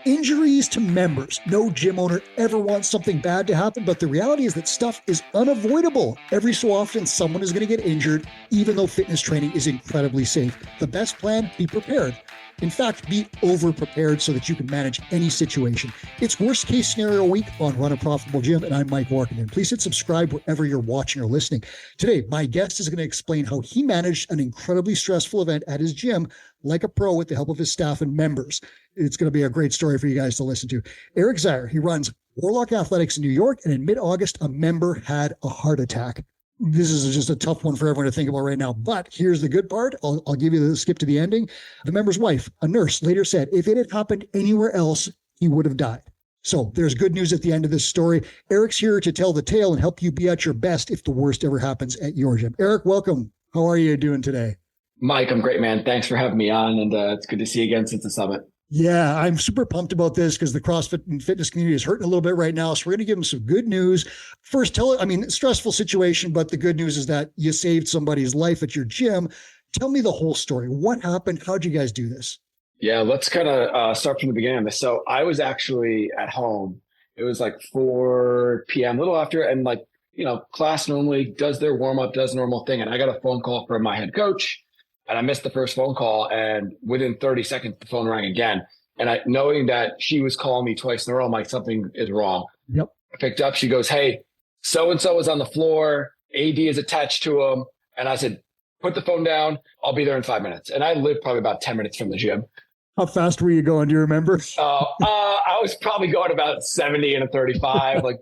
Injuries to members. No gym owner ever wants something bad to happen, but the reality is that stuff is unavoidable. Every so often, someone is going to get injured, even though fitness training is incredibly safe. The best plan, be prepared. In fact, be over-prepared so that you can manage any situation. It's Worst Case Scenario Week on Run a Profitable Gym, and I'm Mike Warkentin. Please hit subscribe wherever you're watching or listening. Today, my guest is going to explain how he managed an incredibly stressful event at his gym like a pro with the help of his staff and members. It's going to be a great story for you guys to listen to. Erik Zeyher, he runs Warlock Athletics in New York, and in mid-August, a member had a heart attack. This is just a tough one for everyone to think about right now. But here's the good part. I'll give you the skip to the ending. The member's wife, a nurse, later said, if it had happened anywhere else, he would have died. So there's good news at the end of this story. Erik's here to tell the tale and help you be at your best if the worst ever happens at your gym. Erik, welcome. How are you doing today? Mike, I'm great, man. Thanks for having me on. And it's good to see you again since the summit. Yeah, I'm super pumped about this because the CrossFit and fitness community is hurting a little bit right now. So we're going to give them some good news. First, stressful situation, but the good news is that you saved somebody's life at your gym. Tell me the whole story. What happened? How'd you guys do this? Yeah, let's kind of start from the beginning. So I was actually at home. It was like 4 p.m., a little after, and class normally does their warm up, does normal thing. And I got a phone call from my head coach. And I missed the first phone call, and within 30 seconds, the phone rang again. And knowing that she was calling me twice in a row, I'm like, something is wrong. Yep. I picked up. She goes, hey, so-and-so is on the floor. AED is attached to him. And I said, put the phone down. I'll be there in 5 minutes. And I live probably about 10 minutes from the gym. How fast were you going? Do you remember? I was probably going about 70 and a 35, like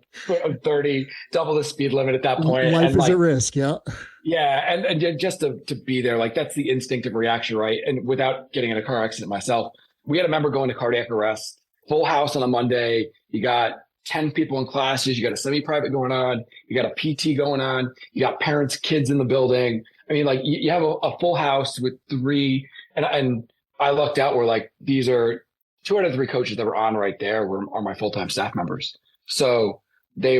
30, double the speed limit at that point. Life is a risk. Yeah. Yeah. And just to be there, that's the instinctive reaction, right? And without getting in a car accident myself, we had a member going to cardiac arrest, full house on a Monday. You got 10 people in classes. You got a semi-private going on. You got a PT going on. You got parents, kids in the building. I mean, you have a full house with 3 and I lucked out where these are 2 out of 3 coaches that were on right there are my full-time staff members. So they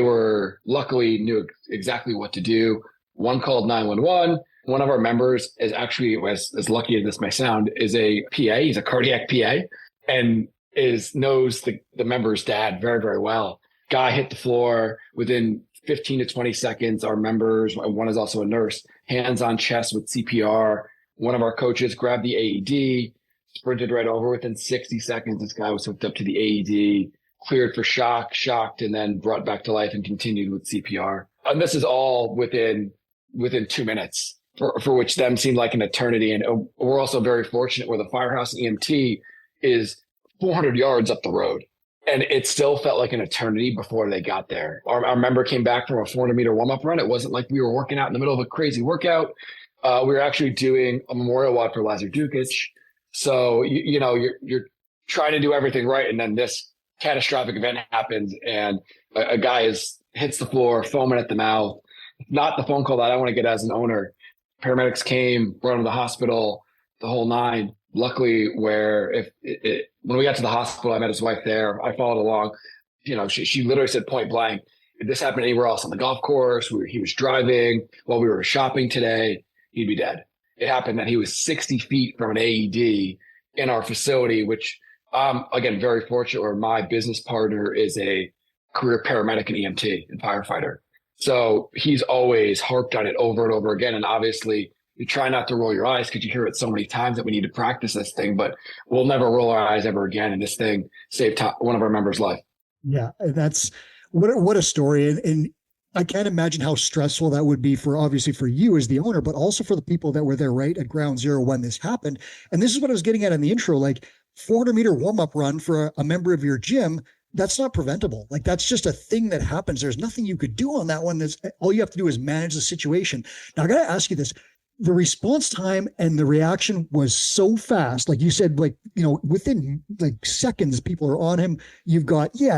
luckily knew exactly what to do. One called 911. One of our members is actually, as lucky as this may sound, is a PA. He's a cardiac PA and knows the member's dad very, very well. Guy hit the floor within 15 to 20 seconds. Our members, one is also a nurse, hands on chest with CPR. One of our coaches grabbed the AED, sprinted right over. Within 60 seconds, this guy was hooked up to the AED, cleared for shocked, and then brought back to life and continued with CPR. And this is all within 2 minutes, for which them seemed like an eternity. And we're also very fortunate where the Firehouse EMT is 400 yards up the road. And it still felt like an eternity before they got there. Our member came back from a 400-meter warm-up run. It wasn't like we were working out in the middle of a crazy workout. We were actually doing a memorial walk for Lazar Dukic. So, you're trying to do everything right. And then this catastrophic event happens and a guy hits the floor, foaming at the mouth. Not the phone call that I want to get as an owner. Paramedics came, brought him to the hospital, the whole 9. Luckily, when we got to the hospital, I met his wife there. I followed along. She literally said point blank, if this happened anywhere else on the golf course, he was driving while we were shopping today, he'd be dead. It happened that he was 60 feet from an AED in our facility, which again, very fortunate where my business partner is a career paramedic and EMT and firefighter. So he's always harped on it over and over again. And obviously you try not to roll your eyes because you hear it so many times that we need to practice this thing, but we'll never roll our eyes ever again. And this thing saved one of our members' life. Yeah, that's what a story. And I can't imagine how stressful that would be obviously for you as the owner, but also for the people that were there right at ground zero when this happened. And this is what I was getting at in the intro, 400-meter warm-up run for a member of your gym. That's not preventable. That's just a thing that happens. There's nothing you could do on that one. All you have to do is manage the situation. Now I got to ask you this. The response time and the reaction was so fast. Like you said, within seconds, people are on him. You've got the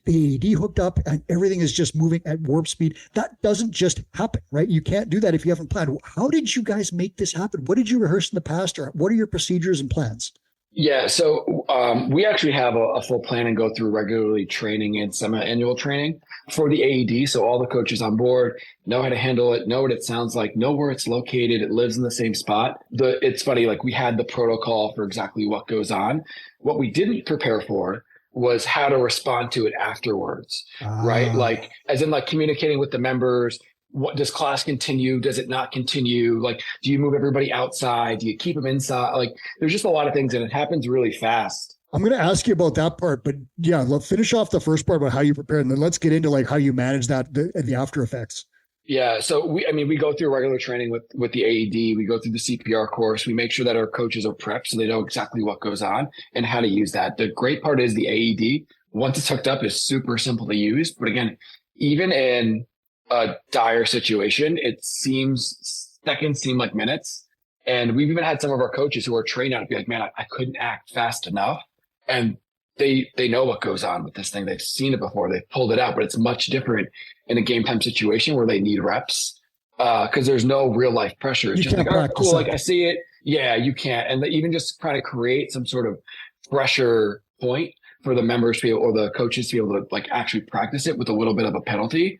AED hooked up and everything is just moving at warp speed. That doesn't just happen, right? You can't do that if you haven't planned. How did you guys make this happen? What did you rehearse in the past, or what are your procedures and plans? Yeah. So We actually have a full plan and go through regularly training and semi-annual training for the AED. So all the coaches on board know how to handle it, know what it sounds like, know where it's located. It lives in the same spot. It's funny, like we had the protocol for exactly what goes on. What we didn't prepare for was how to respond to it afterwards, right? Like, as in like communicating with the members. What does class continue? Does it not continue? Like, do you move everybody outside? Do you keep them inside? Like, there's just a lot of things, and it happens really fast. I'm going to ask you about that part, but yeah, let's finish off the first part about how you prepare, and then let's get into like how you manage that, the after effects. Yeah. So we go through regular training with the AED. We go through the CPR course. We make sure that our coaches are prepped so they know exactly what goes on and how to use that. The great part is the AED, once it's hooked up, is super simple to use. But again, even in a dire situation, seconds seem like minutes. And we've even had some of our coaches who are trained on it be like, man, I couldn't act fast enough. And they know what goes on with this thing. They've seen it before. They've pulled it out, but it's much different in a game time situation where they need reps. Cause there's no real life pressure. It's just like, all right, cool. Like I see it. Yeah, you can't. And even just trying to create some sort of pressure point for the members to be able, or the coaches to be able to like actually practice it with a little bit of a penalty.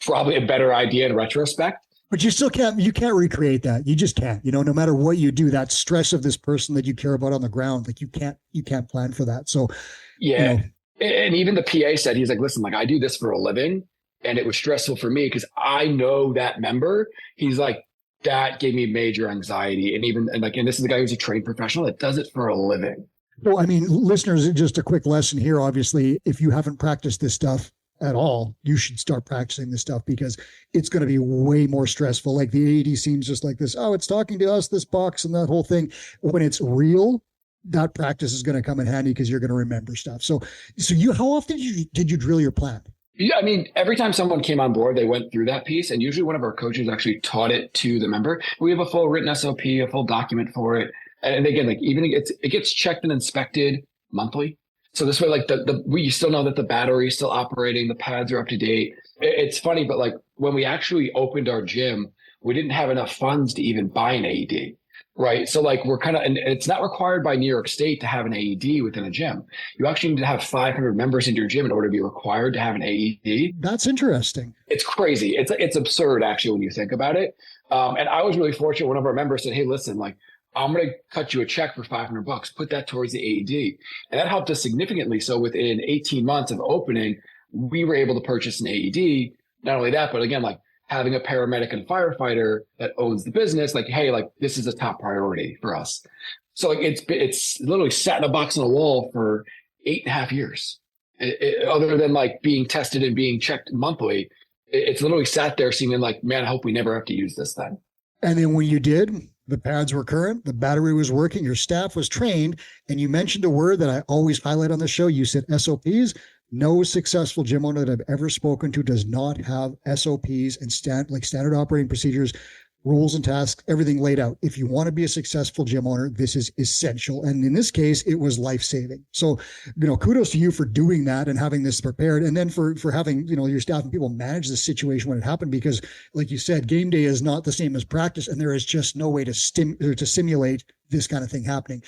Probably a better idea in retrospect. But you can't recreate that. You just can't, no matter what you do, that stress of this person that you care about on the ground, like you can't plan for that. So, yeah. And even the PA said, he's like, listen, like I do this for a living and it was stressful for me because I know that member. He's like, that gave me major anxiety. And this is the guy who's a trained professional that does it for a living. Well, I mean, listeners, just a quick lesson here. Obviously, if you haven't practiced this stuff at all, you should start practicing this stuff because it's going to be way more stressful. Like the AED seems just like this, it's talking to us, this box and that whole thing. When it's real, that practice is going to come in handy because you're going to remember stuff. So how often did you drill your plan? Yeah, I mean, every time someone came on board, they went through that piece, and usually one of our coaches actually taught it to the member. We have a full written SOP, a full document for it. And again, like even it gets checked and inspected monthly. So this way, like we still know that the battery is still operating, the pads are up to date. It's funny, but like when we actually opened our gym, we didn't have enough funds to even buy an AED, right? So like we're and it's not required by New York State to have an AED within a gym. You actually need to have 500 members in your gym in order to be required to have an AED. That's interesting. It's crazy. It's absurd actually when you think about it. And I was really fortunate. One of our members said, hey, listen, like, I'm going to cut you a check for $500, put that towards the AED. And that helped us significantly. So within 18 months of opening, we were able to purchase an AED. Not only that, but again, like having a paramedic and firefighter that owns the business, like, hey, like this is a top priority for us. So like it's literally sat in a box on a wall for 8.5 years. Other than like being tested and being checked monthly, it's literally sat there seeming like, man, I hope we never have to use this thing. And then when you did, the pads were current, the battery was working, your staff was trained, and you mentioned a word that I always highlight on the show. You said SOPs. No successful gym owner that I've ever spoken to does not have SOPs and standard operating procedures, rules and tasks, everything laid out. If you want to be a successful gym owner, this is essential. And in this case, it was life-saving. So, kudos to you for doing that and having this prepared. And then for having, your staff and people manage the situation when it happened, because like you said, game day is not the same as practice. And there is just no way to simulate this kind of thing happening.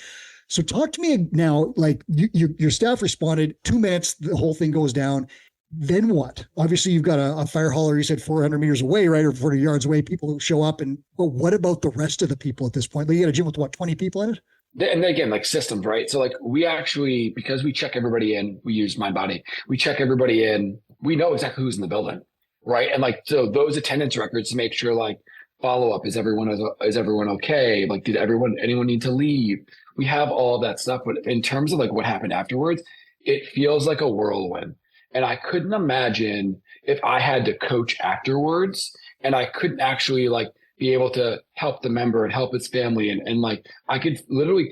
So talk to me now, like your staff responded 2 minutes, the whole thing goes down. Then what? Obviously, you've got a fire hauler, you said 400 meters away, right? Or 40 yards away, people who show up. But what about the rest of the people at this point? Like you got a gym with 20 people in it? And again, like systems, right? So like we actually, because we check everybody in, we use MindBody. We check everybody in. We know exactly who's in the building, right? And like, so those attendance records to make sure like follow up, is everyone okay? Like, did anyone need to leave? We have all of that stuff. But in terms of like what happened afterwards, it feels like a whirlwind. And I couldn't imagine if I had to coach afterwards and I couldn't actually like be able to help the member and help its family. And like, I could literally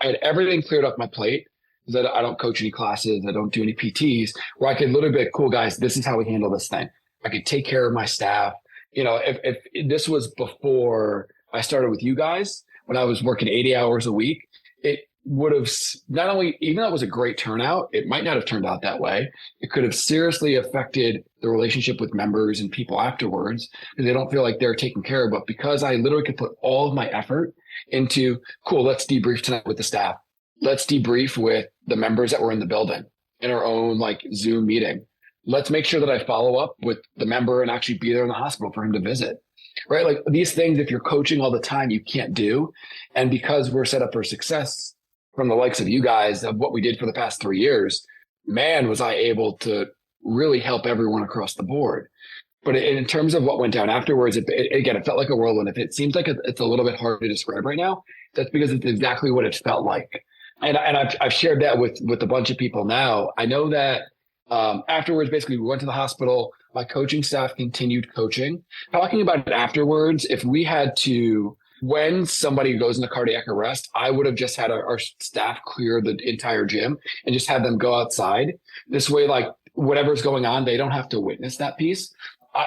I had everything cleared off my plate because I don't coach any classes. I don't do any PTs, where I could literally be like, cool guys, this is how we handle this thing. I could take care of my staff. If this was before I started with you guys, when I was working 80 hours a week, it would have not only, even though it was a great turnout, it might not have turned out that way. It could have seriously affected the relationship with members and people afterwards because they don't feel like they're taken care of. But because I literally could put all of my effort into, cool, let's debrief tonight with the staff. let's debrief with the members that were in the building in our own like Zoom meeting. Let's make sure that I follow up with the member and actually be there in the hospital for him to visit, right? Like these things, if you're coaching all the time, you can't do. And because we're set up for success from the likes of you guys of what we did for the past 3 years, man, was I able to really help everyone across the board. But in terms of what went down afterwards, again, it felt like a whirlwind. If it seems like it's a little bit hard to describe right now, that's because it's exactly what it felt like. And I've shared that with a bunch of people now. I know that afterwards, basically, we went to the hospital. My coaching staff continued coaching. Talking about it afterwards, if we had to, when somebody goes into cardiac arrest, I would have just had our staff clear the entire gym and just have them go outside. This way, like whatever's going on, they don't have to witness that piece.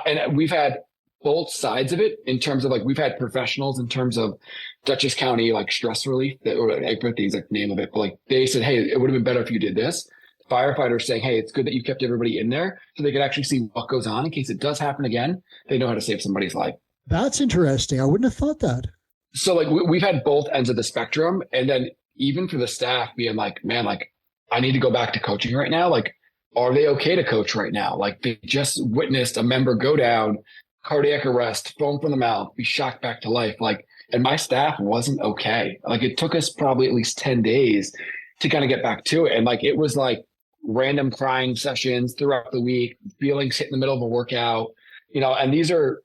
And we've had both sides of it in terms of like, we've had professionals in terms of Dutchess County, like stress relief, or I forget the exact name of it, but like they said, hey, it would have been better if you did this. Firefighters saying, hey, it's good that you kept everybody in there so they could actually see what goes on in case it does happen again. They know how to save somebody's life. That's interesting. I wouldn't have thought that. So like we've had both ends of the spectrum. And then even for the staff being like, man, like I need to go back to coaching right now. Like, are they okay to coach right now? Like they just witnessed a member go down, cardiac arrest, foam from the mouth, be shocked back to life. Like, and my staff wasn't okay. Like it took us probably at least 10 days to kind of get back to it. And like, it was like random crying sessions throughout the week, feelings hit in the middle of a workout, and these are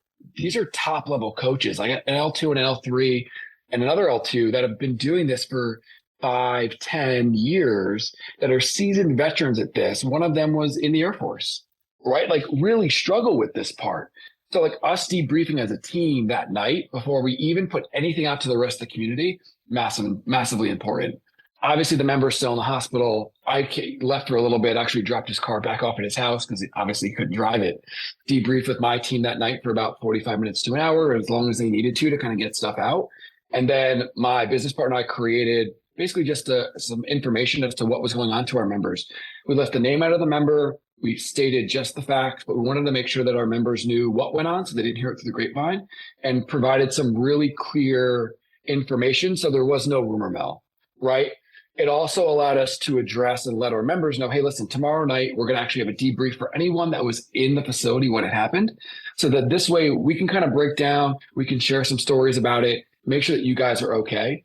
top level coaches, like an L2 and an L3 and another L2 that have been doing this for 5-10 years, that are seasoned veterans at this. One of them was in the Air Force, right? Like really struggle with this part. So like us debriefing as a team that night before we even put anything out to the rest of the community, massively important. Obviously the member's still in the hospital. I left for a little bit, actually dropped his car back off at his house because obviously he couldn't drive it. Debriefed with my team that night for about 45 minutes to an hour, as long as they needed to kind of get stuff out. And then my business partner and I created basically just some information as to what was going on to our members. We left the name out of the member. We stated just the facts, but we wanted to make sure that our members knew what went on so they didn't hear it through the grapevine, and provided some really clear information so there was no rumor mill, right? It also allowed us to address and let our members know, hey, listen, tomorrow night, we're going to actually have a debrief for anyone that was in the facility when it happened, so that this way we can kind of break down, we can share some stories about it, make sure that you guys are okay.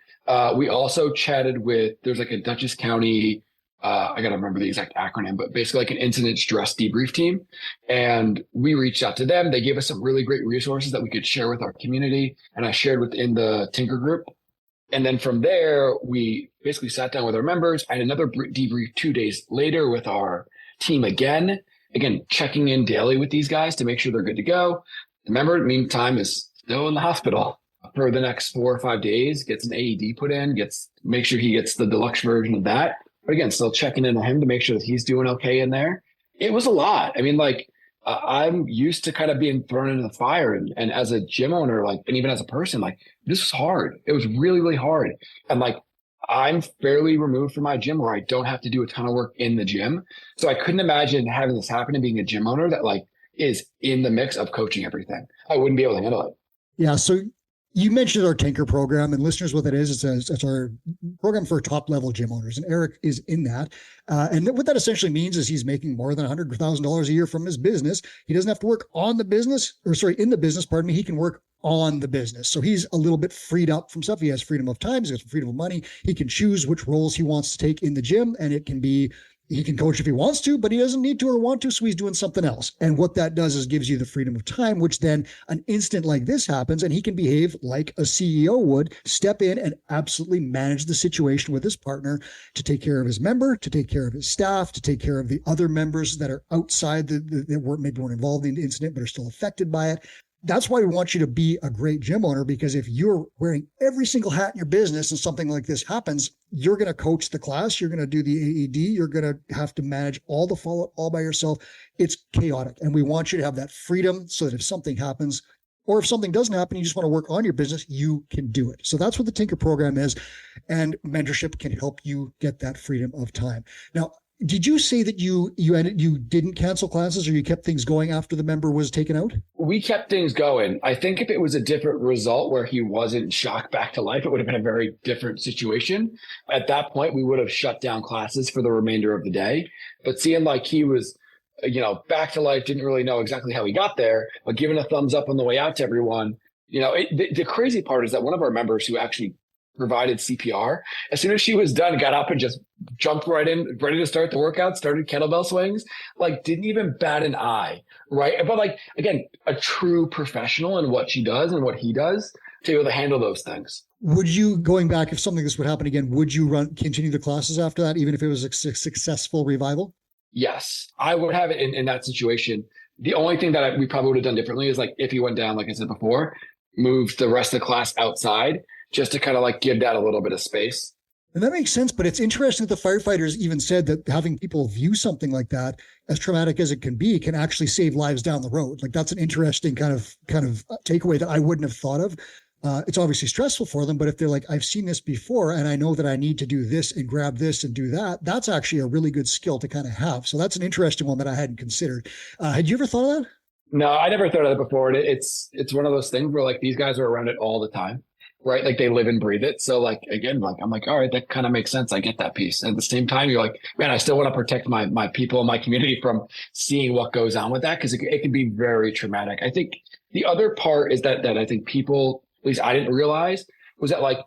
We also chatted with, there's like a Dutchess County, I got to remember the exact acronym, but basically like an incident stress debrief team. And we reached out to them. They gave us some really great resources that we could share with our community. And I shared within the Tinker group. And then from there, we basically sat down with our members. I had another debrief 2 days later with our team again, checking in daily with these guys to make sure they're good to go. The member, meantime, is still in the hospital for the next 4 or 5 days, gets an AED put in, make sure he gets the deluxe version of that. But again, still checking in on him to make sure that he's doing okay in there. It was a lot. I mean, like I'm used to kind of being thrown into the fire, and as a gym owner, like, and even as a person, like this was hard. It was really, really hard. And like, I'm fairly removed from my gym where I don't have to do a ton of work in the gym. So I couldn't imagine having this happen and being a gym owner that like is in the mix of coaching everything. I wouldn't be able to handle it. Yeah. So you mentioned our Tinker program, and listeners, what that is, it's our program for top level gym owners, and Erik is in that. And what that essentially means is he's making more than $100,000 a year from his business. He doesn't have to work in the business, he can work on the business. So he's a little bit freed up from stuff. He has freedom of time. He has freedom of money. He can choose which roles he wants to take in the gym, and it can be, he can coach if he wants to, but he doesn't need to or want to, so he's doing something else. And what that does is gives you the freedom of time, which then an instant like this happens, and he can behave like a CEO would, step in and absolutely manage the situation with his partner to take care of his member, to take care of his staff, to take care of the other members that are outside that weren't involved in the incident but are still affected by it. That's why we want you to be a great gym owner, because if you're wearing every single hat in your business and something like this happens, you're going to coach the class, you're going to do the AED, you're going to have to manage all the follow-up all by yourself. It's chaotic. And we want you to have that freedom so that if something happens, or if something doesn't happen, you just want to work on your business, you can do it. So that's what the Tinker program is. And mentorship can help you get that freedom of time. Now, Did you say that you didn't cancel classes, or you kept things going after the member was taken out? We kept things going. I think if it was a different result where he wasn't shocked back to life, it would have been a very different situation. At that point, we would have shut down classes for the remainder of the day. But seeing like he was, back to life, didn't really know exactly how he got there, but giving a thumbs up on the way out to everyone. The crazy part is that one of our members who actually provided CPR, as soon as she was done, got up and just jumped right in, ready to start the workout, started kettlebell swings, like didn't even bat an eye, right? But like, again, a true professional in what she does and what he does to be able to handle those things. Would you, going back, if something this would happen again, would you continue the classes after that, even if it was a successful revival? Yes, I would have it in that situation. The only thing that we probably would have done differently is like if he went down, like I said before, moved the rest of the class outside, just to kind of like give that a little bit of space. And that makes sense, but it's interesting that the firefighters even said that having people view something like that, as traumatic as it can be, can actually save lives down the road. Like that's an interesting kind of takeaway that I wouldn't have thought of. It's obviously stressful for them, but if they're like, I've seen this before and I know that I need to do this and grab this and do that, that's actually a really good skill to kind of have. So that's an interesting one that I hadn't considered. Had you ever thought of that? No, I never thought of that before. It's one of those things where like these guys are around it all the time. Right? Like they live and breathe it. So like, again, like, I'm like, all right, that kind of makes sense. I get that piece. And at the same time, you're like, man, I still want to protect my people and my community from seeing what goes on with that. Cause it can be very traumatic. I think the other part is that I think people, at least I didn't realize, was that like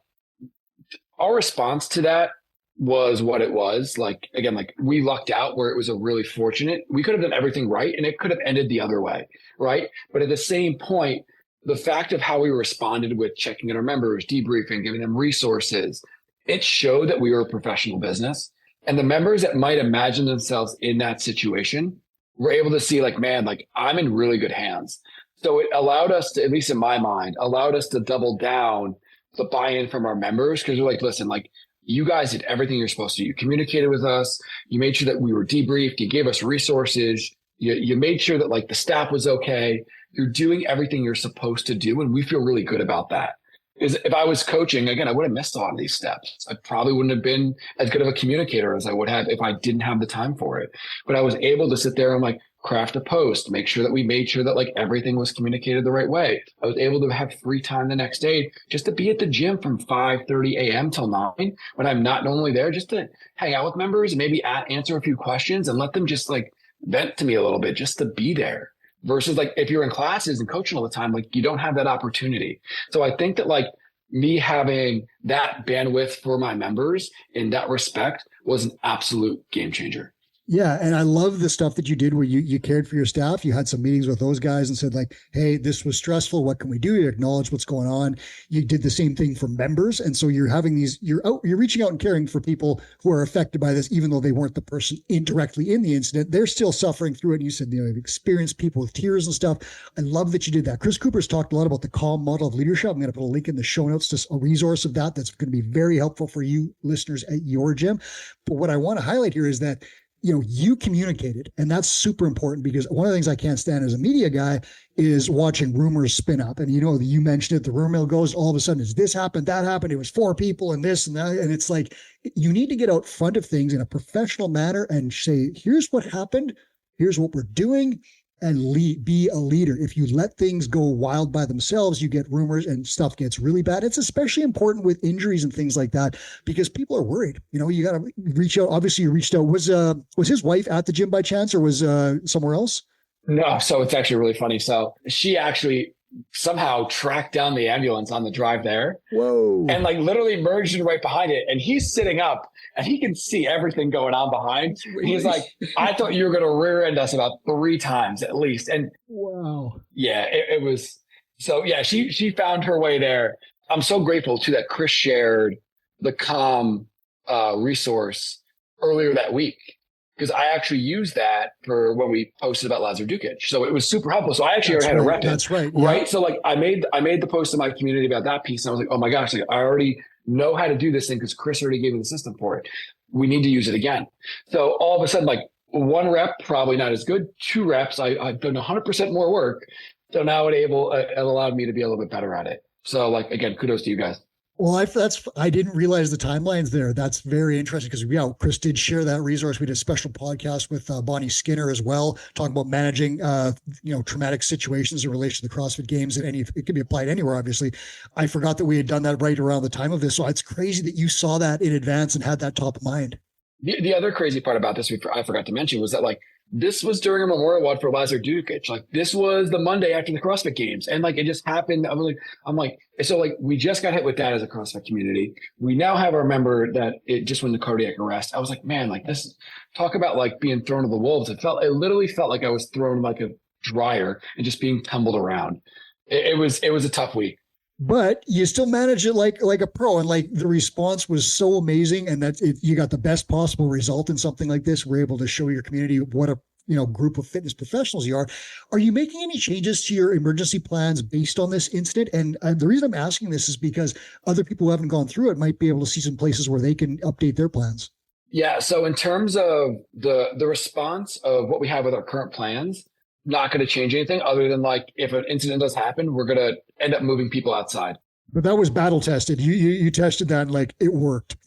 our response to that was what it was. Like, again, like we lucked out where it was a really fortunate, we could have done everything right and it could have ended the other way. Right. But at the same point, the fact of how we responded with checking in our members, debriefing, giving them resources, it showed that we were a professional business. And the members that might imagine themselves in that situation were able to see like, man, like I'm in really good hands. So it allowed us to, at least in my mind, allowed us to double down the buy-in from our members. Cause we're like, listen, like you guys did everything you're supposed to. You communicated with us. You made sure that we were debriefed. You gave us resources. You made sure that like the staff was okay. You're doing everything you're supposed to do. And we feel really good about that. Because if I was coaching, again, I would have missed a lot of these steps. I probably wouldn't have been as good of a communicator as I would have if I didn't have the time for it. But I was able to sit there and like craft a post, make sure that we made sure that like everything was communicated the right way. I was able to have free time the next day just to be at the gym from 5:30 a.m. till 9 when I'm not normally there, just to hang out with members and maybe answer a few questions and let them just like vent to me a little bit, just to be there. Versus like if you're in classes and coaching all the time, like you don't have that opportunity. So I think that like me having that bandwidth for my members in that respect was an absolute game changer. Yeah. And I love the stuff that you did where you cared for your staff. You had some meetings with those guys and said like, hey, this was stressful. What can we do? You acknowledge what's going on. You did the same thing for members. And so you're having you're reaching out and caring for people who are affected by this, even though they weren't the person indirectly in the incident. They're still suffering through it. And you said, you've experienced people with tears and stuff. I love that you did that. Chris Cooper's talked a lot about the calm model of leadership. I'm going to put a link in the show notes to a resource of that's going to be very helpful for you listeners at your gym. But what I want to highlight here is that you communicated, and that's super important because one of the things I can't stand as a media guy is watching rumors spin up. And you mentioned it, the rumor mill goes, all of a sudden it's this happened, that happened. It was 4 people and this and that. And it's like, you need to get out front of things in a professional manner and say, here's what happened. Here's what we're doing. And be a leader. If you let things go wild by themselves, you get rumors and stuff gets really bad. It's especially important with injuries and things like that because people are worried. You got to reach out. Obviously, you reached out. Was his wife at the gym by chance, or was somewhere else? No. So it's actually really funny. So she actually somehow tracked down the ambulance on the drive there. Whoa. And like literally merged in right behind it. And he's sitting up and he can see everything going on behind. He's like, I thought you were going to rear end us about 3 times at least. And wow. Yeah, it was. So yeah, she found her way there. I'm so grateful too that Chris shared the calm resource earlier that week. Because I actually used that for when we posted about Lazar Dukic. So it was super helpful. So I actually already had to rep it. That's right. Yeah. Right. So like I made the post in my community about that piece. And I was like, oh my gosh, like I already know how to do this thing because Chris already gave me the system for it. We need to use it again. So all of a sudden, like 1 rep, probably not as good. 2 reps, I've done 100% more work. So now it allowed me to be a little bit better at it. So like, again, kudos to you guys. Well, I didn't realize the timelines there. That's very interesting because Chris did share that resource. We did a special podcast with Bonnie Skinner as well, talking about managing traumatic situations in relation to the CrossFit Games, and it can be applied anywhere. Obviously, I forgot that we had done that right around the time of this, so it's crazy that you saw that in advance and had that top of mind. The other crazy part about this, I forgot to mention, was that like this was during a memorial walk for Lazar Dukic. Like this was the Monday after the CrossFit Games, and like it just happened. I'm like, so like we just got hit with that as a CrossFit community. We now have our member that it just went to cardiac arrest. I was like, man, like this. Talk about like being thrown to the wolves. It literally felt like I was thrown like a dryer and just being tumbled around. It was a tough week. But you still manage it like a pro, and like the response was so amazing, and you got the best possible result in something like this. We're able to show your community what a group of fitness professionals you are. Are you making any changes to your emergency plans based on this incident? And the reason I'm asking this is because other people who haven't gone through it might be able to see some places where they can update their plans. Yeah. So in terms of the response of what we have with our current plans, not going to change anything other than like if an incident does happen, we're going to end up moving people outside. But that was battle tested. You tested that and like it worked.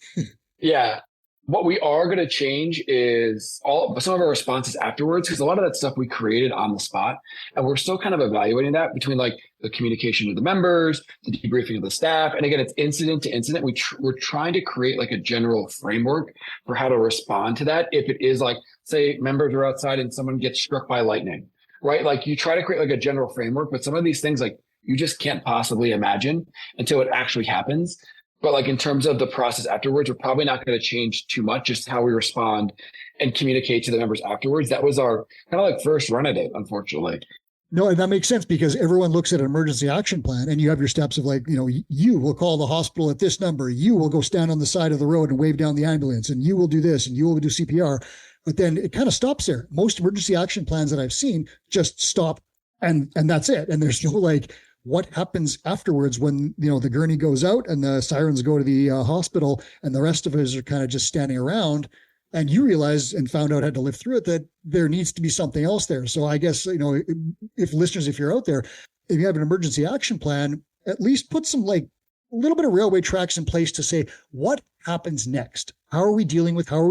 Yeah. What we are going to change is some of our responses afterwards, because a lot of that stuff we created on the spot, and we're still kind of evaluating that between like the communication with the members, the debriefing of the staff. And again, it's incident to incident. We're trying to create like a general framework for how to respond to that. If it is like, say members are outside and someone gets struck by lightning, right? Like you try to create like a general framework, but some of these things like you just can't possibly imagine until it actually happens. But like in terms of the process afterwards, we're probably not going to change too much, just how we respond and communicate to the members afterwards. That was our kind of like first run at it, unfortunately. No, and that makes sense because everyone looks at an emergency action plan and you have your steps of like, you will call the hospital at this number. You will go stand on the side of the road and wave down the ambulance, and you will do this and you will do CPR. But then it kind of stops there. Most emergency action plans that I've seen just stop and that's it. And there's no like, what happens afterwards when, the gurney goes out and the sirens go to the hospital and the rest of us are kind of just standing around, and you realize and found out how to live through it, that there needs to be something else there. So I guess, if listeners, if you're out there, if you have an emergency action plan, at least put some like a little bit of railway tracks in place to say, what happens next? How are we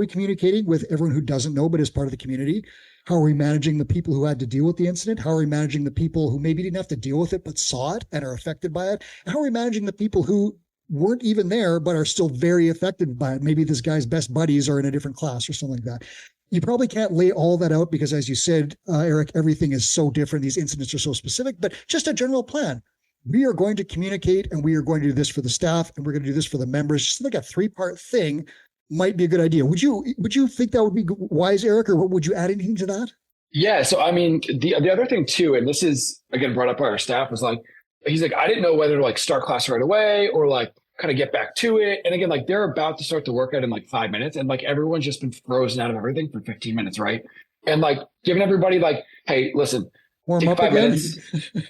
communicating with everyone who doesn't know, but is part of the community? How are we managing the people who had to deal with the incident? How are we managing the people who maybe didn't have to deal with it, but saw it and are affected by it? And how are we managing the people who weren't even there, but are still very affected by it? Maybe this guy's best buddies are in a different class or something like that. You probably can't lay all that out because, as you said, Erik, everything is so different. These incidents are so specific, but just a general plan. We are going to communicate and we are going to do this for the staff and we're going to do this for the members. Just like a 3-part thing might be a good idea. Would you think that would be wise, Erik, or would you add anything to that? Yeah. So, I mean, the other thing too, and this is again brought up by our staff, was like, he's like, I didn't know whether to like start class right away or like kind of get back to it. And again, like they're about to start the workout in like 5 minutes, and like everyone's just been frozen out of everything for 15 minutes. Right. And like giving everybody like, hey, listen, warm up 5 again. minutes,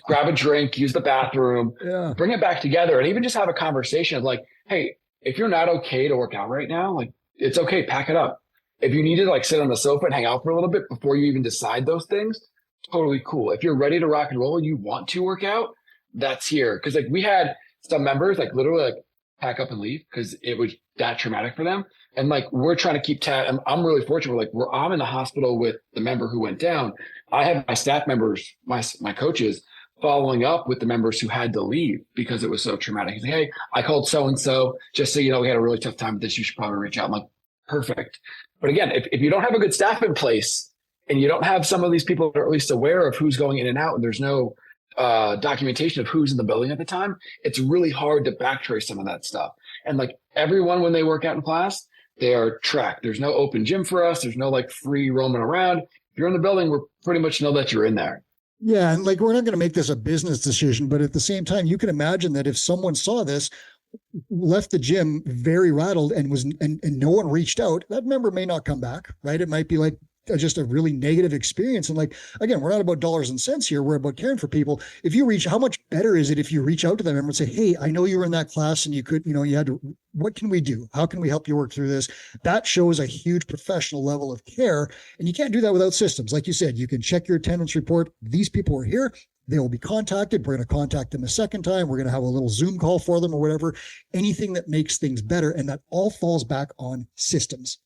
grab a drink, use the bathroom, bring it back together, and even just have a conversation of like, hey, if you're not okay to work out right now, like it's okay, pack it up. If you need to like sit on the sofa and hang out for a little bit before you even decide those things, totally cool. If you're ready to rock and roll and you want to work out, that's here. Cause like we had some members like literally like pack up and leave because it was that traumatic for them. And like, we're trying to keep tab. I'm really fortunate. I'm in the hospital with the member who went down. I have my staff members, my coaches following up with the members who had to leave because it was so traumatic. He's like, hey, I called so-and-so just so you know, we had a really tough time with this. You should probably reach out. I'm like, perfect. But again, if you don't have a good staff in place and you don't have some of these people that are at least aware of who's going in and out, and there's no documentation of who's in the building at the time, it's really hard to backtrace some of that stuff. And like everyone, when they work out in class, they are tracked. There's no open gym for us. There's no like free roaming around. If you're in the building, we pretty much know that you're in there. Yeah. And like, we're not going to make this a business decision, but at the same time, you can imagine that if someone saw this, left the gym very rattled and no one reached out, that member may not come back, right? It might be like just a really negative experience. And like, again, we're not about dollars and cents here. We're about caring for people. If you how much better is it if you reach out to them and say, hey, I know you were in that class and you could, you had to, what can we do? How can we help you work through this? That shows a huge professional level of care. And you can't do that without systems. Like you said, you can check your attendance report. These people were here. They will be contacted. We're going to contact them a second time. We're going to have a little Zoom call for them or whatever, anything that makes things better. And that all falls back on systems.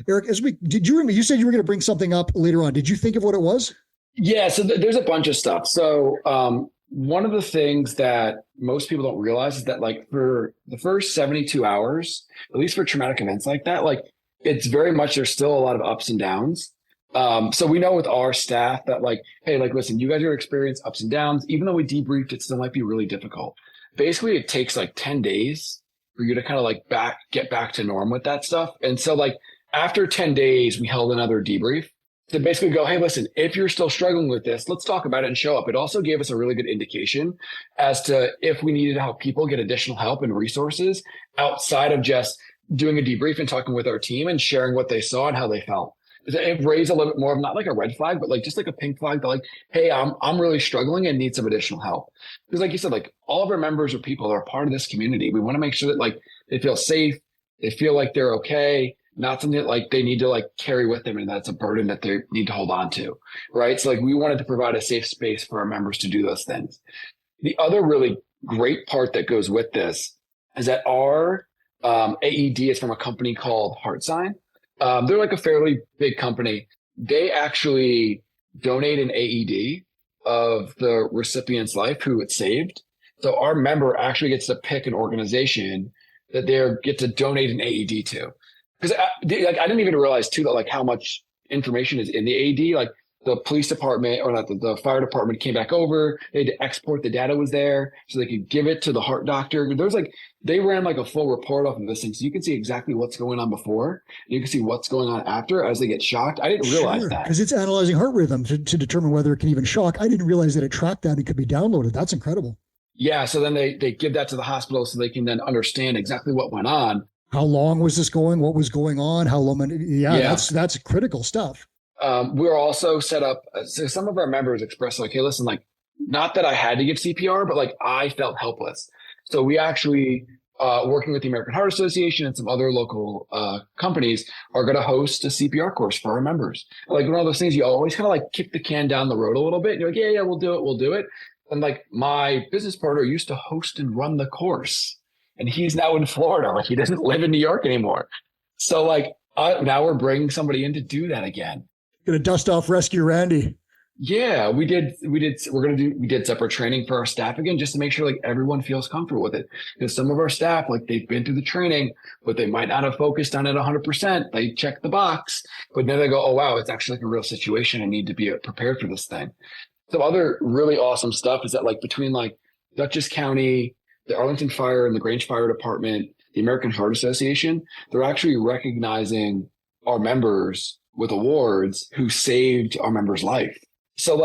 Erik, did you remember, you said you were going to bring something up later on. Did you think of what it was? Yeah. So there's a bunch of stuff. So one of the things that most people don't realize is that like for the first 72 hours, at least for traumatic events like that, like it's very much, there's still a lot of ups and downs. So we know with our staff that like, hey, like, listen, you guys are going to experience ups and downs. Even though we debriefed, it still might be really difficult. Basically, it takes like 10 days for you to kind of like get back to norm with that stuff. And so like after 10 days, we held another debrief to basically go, hey, listen, if you're still struggling with this, let's talk about it and show up. It also gave us a really good indication as to if we needed to help people get additional help and resources outside of just doing a debrief and talking with our team and sharing what they saw and how they felt. It raised a little bit more of not like a red flag, but like just like a pink flag that like, hey, I'm really struggling and need some additional help. Because like you said, like all of our members are people that are part of this community. We want to make sure that like they feel safe, they feel like they're okay, not something that like they need to like carry with them and that's a burden that they need to hold on to, right? So like we wanted to provide a safe space for our members to do those things. The other really great part that goes with this is that our AED is from a company called HeartSign. They're like a fairly big company. They actually donate an AED of the recipient's life who it saved. So our member actually gets to pick an organization that they get to donate an AED to. Because I didn't even realize too that like how much information is in the AED. Like the police department or not the fire department came back over. They had to export the data was there so they could give it to the heart doctor. There's like they ran like a full report off of this thing, so you can see exactly what's going on before. You can see what's going on after as they get shocked. I didn't realize that because it's analyzing heart rhythm to determine whether it can even shock. I didn't realize that it tracked that and could be downloaded. That's incredible. Yeah. So then they give that to the hospital so they can then understand exactly what went on. How long was this going? What was going on? How long? Yeah. That's critical stuff. We're also set up. So some of our members expressed like, hey, listen, like, not that I had to give CPR, but like I felt helpless. So we actually, working with the American Heart Association and some other local companies, are going to host a CPR course for our members. Like one of those things you always kind of like kick the can down the road a little bit. And you're like, yeah, we'll do it. And like my business partner used to host and run the course. And he's now in Florida. Like he doesn't live in New York anymore. So like now we're bringing somebody in to do that again. Gonna dust off Rescue Randy. Yeah, we did separate training for our staff again, just to make sure like everyone feels comfortable with it. Because some of our staff, like they've been through the training, but they might not have focused on it 100%. They check the box, but then they go, oh, wow, it's actually like a real situation. I need to be prepared for this thing. Some other really awesome stuff is that like between like Dutchess County, the Arlington Fire and the Grange Fire Department, the American Heart Association, they're actually recognizing our members with awards who saved our members' life. So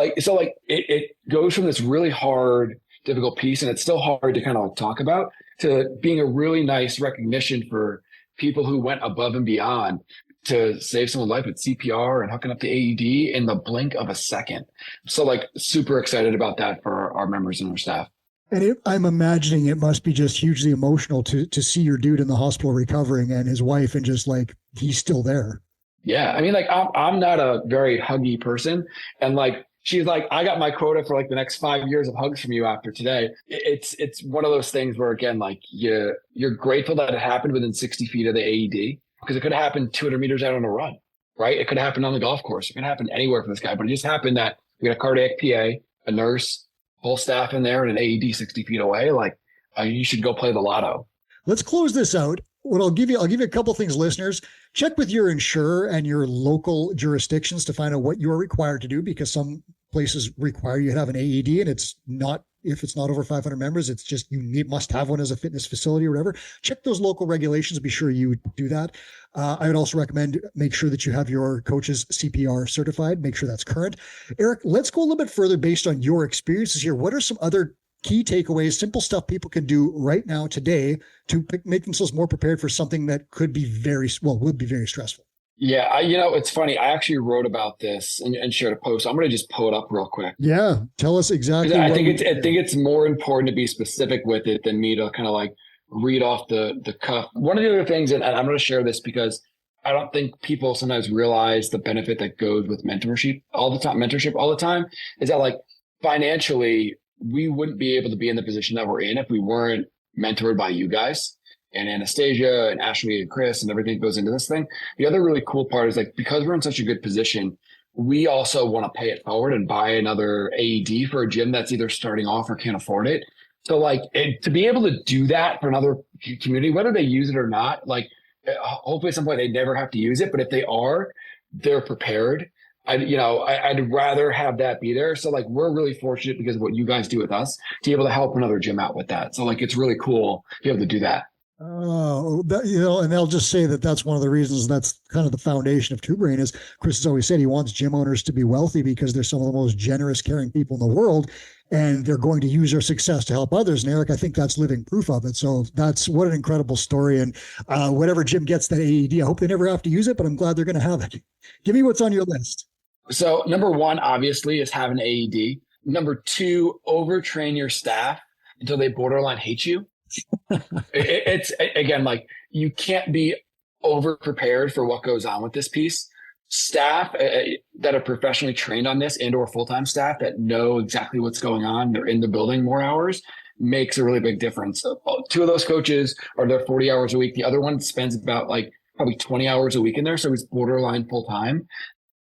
it goes from this really hard, difficult piece, and it's still hard to kind of talk about, to being a really nice recognition for people who went above and beyond to save someone's life with CPR and hooking up the AED in the blink of a second. So like super excited about that for our members and our staff. And I'm imagining it must be just hugely emotional to see your dude in the hospital recovering and his wife and just like, he's still there. Yeah. I mean, like I'm not a very huggy person. And like, she's like, I got my quota for like the next 5 years of hugs from you after today. It's one of those things where again, like you're grateful that it happened within 60 feet of the AED, because it could have happened 200 meters out on a run, right? It could have happened on the golf course. It could happen anywhere for this guy, but it just happened that we had a cardiac PA, a nurse, whole staff in there, and an AED 60 feet away. Like you should go play the lotto. Let's close this out. What I'll give you a couple things, listeners. Check with your insurer and your local jurisdictions to find out what you're required to do, because some places require you to have an AED, and it's not, if it's not over 500 members, it's just must have one as a fitness facility or whatever. Check those local regulations. Be sure you do that. I would also recommend make sure that you have your coaches CPR certified. Make sure that's current. Erik, let's go a little bit further based on your experiences here. What are some other key takeaways, simple stuff people can do right now today to make themselves more prepared for something that would be very stressful? Yeah, it's funny. I actually wrote about this and shared a post. I'm going to just pull it up real quick. Yeah, tell us exactly. I think it's more important to be specific with it than me to kind of like read off the cuff. One of the other things, and I'm going to share this because I don't think people sometimes realize the benefit that goes with mentorship all the time, is that like financially, we wouldn't be able to be in the position that we're in if we weren't mentored by you guys and Anastasia and Ashley and Chris and everything that goes into this thing. The other really cool part is like, because we're in such a good position, we also want to pay it forward and buy another AED for a gym that's either starting off or can't afford it. So like to be able to do that for another community, whether they use it or not, like hopefully at some point they never have to use it, but if they are, they're prepared. I'd rather have that be there. So like, we're really fortunate because of what you guys do with us to be able to help another gym out with that. So like, it's really cool to be able to do that. Oh, and they'll just say that that's one of the reasons. That's kind of the foundation of Two Brain. Is Chris has always said he wants gym owners to be wealthy because they're some of the most generous, caring people in the world, and they're going to use their success to help others. And Erik, I think that's living proof of it. So that's what an incredible story. And whatever gym gets that AED, I hope they never have to use it, but I'm glad they're going to have it. Give me what's on your list. So number one, obviously, is have an AED. Number two, overtrain your staff until they borderline hate you. It's again, like, you can't be over prepared for what goes on with this piece. Staff that are professionally trained on this and or full-time staff that know exactly what's going on, they're in the building more hours, makes a really big difference. So, two of those coaches are there 40 hours a week. The other one spends about like probably 20 hours a week in there. So he's borderline full-time.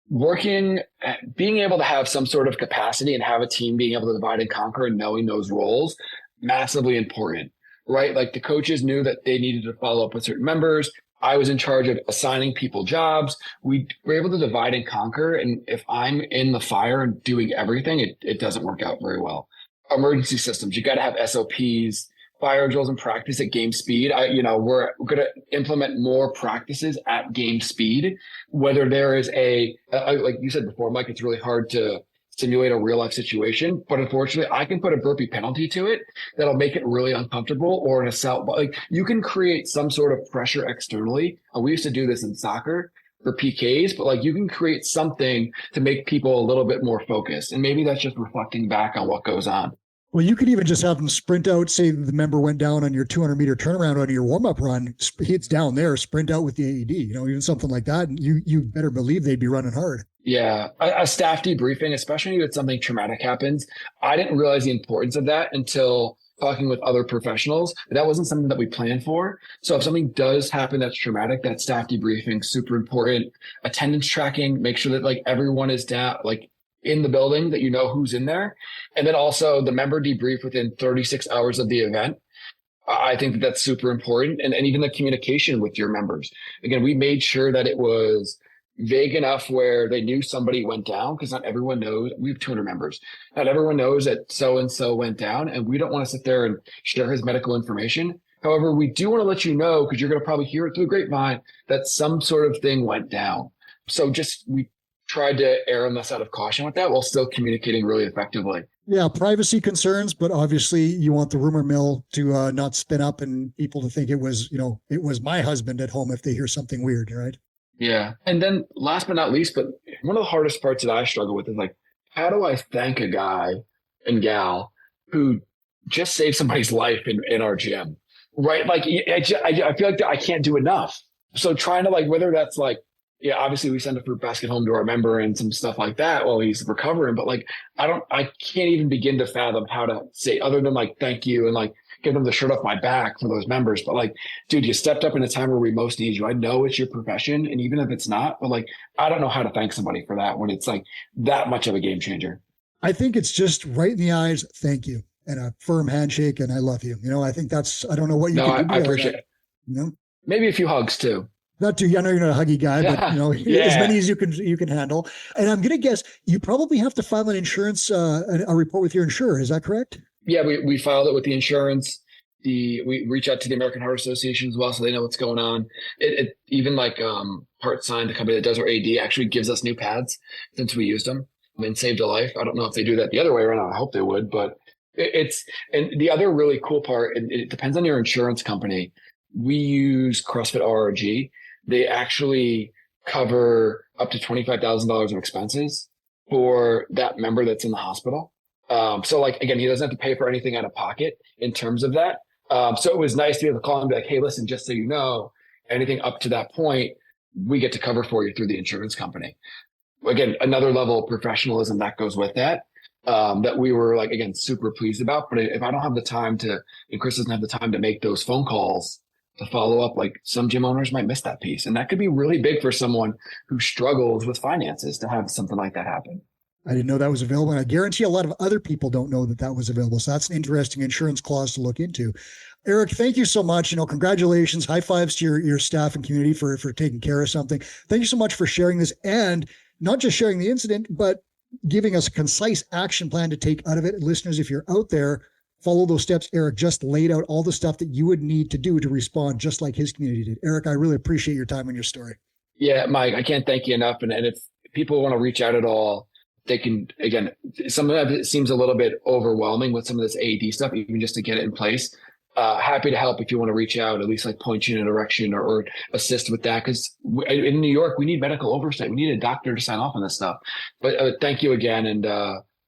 Being able to have some sort of capacity and have a team being able to divide and conquer and knowing those roles, massively important. Right? Like the coaches knew that they needed to follow up with certain members. I was in charge of assigning people jobs. We were able to divide and conquer. And if I'm in the fire and doing everything, it doesn't work out very well. Emergency systems, you got to have SOPs, fire drills and practice at game speed. We're going to implement more practices at game speed, whether there is like you said before, Mike, it's really hard to simulate a real life situation, but unfortunately I can put a burpee penalty to it that'll make it really uncomfortable, or an assault. Like, you can create some sort of pressure externally. We used to do this in soccer for PKs, but like, you can create something to make people a little bit more focused. And maybe that's just reflecting back on what goes on. Well, you could even just have them sprint out. Say the member went down on your 200-meter turnaround on your warm-up run. It's down there, sprint out with the AED, even something like that. And you better believe they'd be running hard. Yeah. A staff debriefing, especially if something traumatic happens. I didn't realize the importance of that until talking with other professionals. That wasn't something that we planned for. So if something does happen that's traumatic, that staff debriefing, super important. Attendance tracking, make sure that like everyone is down, like in the building, that you know who's in there. And then also the member debrief within 36 hours of the event. I think that's super important. And even the communication with your members. Again, we made sure that it was vague enough where they knew somebody went down, because not everyone knows. We have 200 members. Not everyone knows that so-and-so went down, and we don't want to sit there and share his medical information. However, we do want to let you know, because you're going to probably hear it through the grapevine, that some sort of thing went down. So we tried to err on the side of caution with that while still communicating really effectively. Yeah, privacy concerns, but obviously you want the rumor mill to not spin up and people to think it was my husband at home if they hear something weird, right? Yeah. And then last but not least, but one of the hardest parts that I struggle with is like, how do I thank a guy and gal who just saved somebody's life in our gym? Right. Like, I feel like I can't do enough. So trying to like, whether that's like, yeah, obviously we send a fruit basket home to our member and some stuff like that while he's recovering, but like, I can't even begin to fathom how to say, other than like, thank you, and like give them the shirt off my back for those members. But like, dude, you stepped up in a time where we most need you. I know it's your profession, and even if it's not, but like, I don't know how to thank somebody for that when it's like that much of a game changer. I think it's just right in the eyes. Thank you. And a firm handshake. And I love you. I think I don't know what you can do. I appreciate it. Maybe a few hugs too. Not too, I know you're not a huggy guy, but as many as you can handle. And I'm going to guess you probably have to file an insurance, a report with your insurer. Is that correct? Yeah, we filed it with the insurance. We reach out to the American Heart Association as well, so they know what's going on. It even like Heart Sign, the company that does our AD, actually gives us new pads since we used them and saved a life. I don't know if they do that the other way around. I hope they would, but and the other really cool part, and it depends on your insurance company. We use CrossFit RRG. They actually cover up to $25,000 of expenses for that member that's in the hospital. So like, again, he doesn't have to pay for anything out of pocket in terms of that. So it was nice to be able to call him and be like, hey, listen, just so you know, anything up to that point, we get to cover for you through the insurance company. Again, another level of professionalism that goes with that. that we were like, again, super pleased about. But if I don't have the time and Chris doesn't have the time to make those phone calls to follow up, like some gym owners might miss that piece. And that could be really big for someone who struggles with finances to have something like that happen. I didn't know that was available. And I guarantee a lot of other people don't know that that was available. So that's an interesting insurance clause to look into. Erik, thank you so much. Congratulations. High fives to your staff and community for taking care of something. Thank you so much for sharing this, and not just sharing the incident, but giving us a concise action plan to take out of it. Listeners, if you're out there, follow those steps. Erik just laid out all the stuff that you would need to do to respond, just like his community did. Erik, I really appreciate your time and your story. Yeah, Mike, I can't thank you enough. And if people want to reach out at all, they can. Again, some of it seems a little bit overwhelming with some of this AED stuff, even just to get it in place. Happy to help if you want to reach out, at least like point you in a direction or assist with that. Because in New York, we need medical oversight. We need a doctor to sign off on this stuff. But thank you again. And,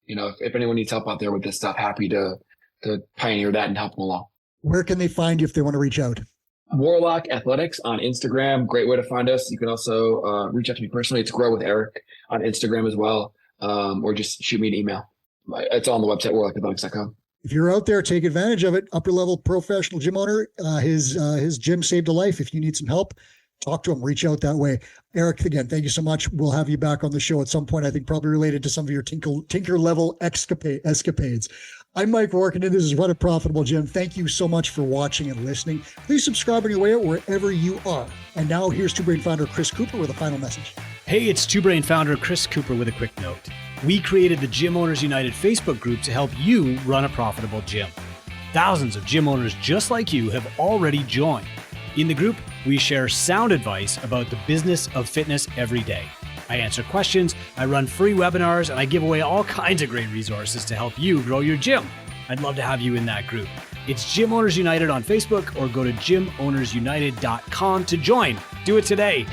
if anyone needs help out there with this stuff, happy to pioneer that and help them along. Where can they find you if they want to reach out? Warlock Athletics on Instagram. Great way to find us. You can also reach out to me personally. It's Grow with Erik on Instagram as well. Or just shoot me an email. It's on the website, warlockathletics.com. If you're out there, take advantage of it. Upper level professional gym owner. His gym saved a life. If you need some help, talk to him, reach out that way. Erik, again, thank you so much. We'll have you back on the show at some point. I think probably related to some of your tinker level escapades. I'm Mike Warkentin. This is Run a Profitable Gym. Thank you so much for watching and listening. Please subscribe on your way out wherever you are. And now here's Two Brain founder Chris Cooper with a final message. Hey, it's Two Brain founder Chris Cooper with a quick note. We created the Gym Owners United Facebook group to help you run a profitable gym. Thousands of gym owners just like you have already joined. In the group, we share sound advice about the business of fitness every day. I answer questions, I run free webinars, and I give away all kinds of great resources to help you grow your gym. I'd love to have you in that group. It's Gym Owners United on Facebook, or go to gymownersunited.com to join. Do it today.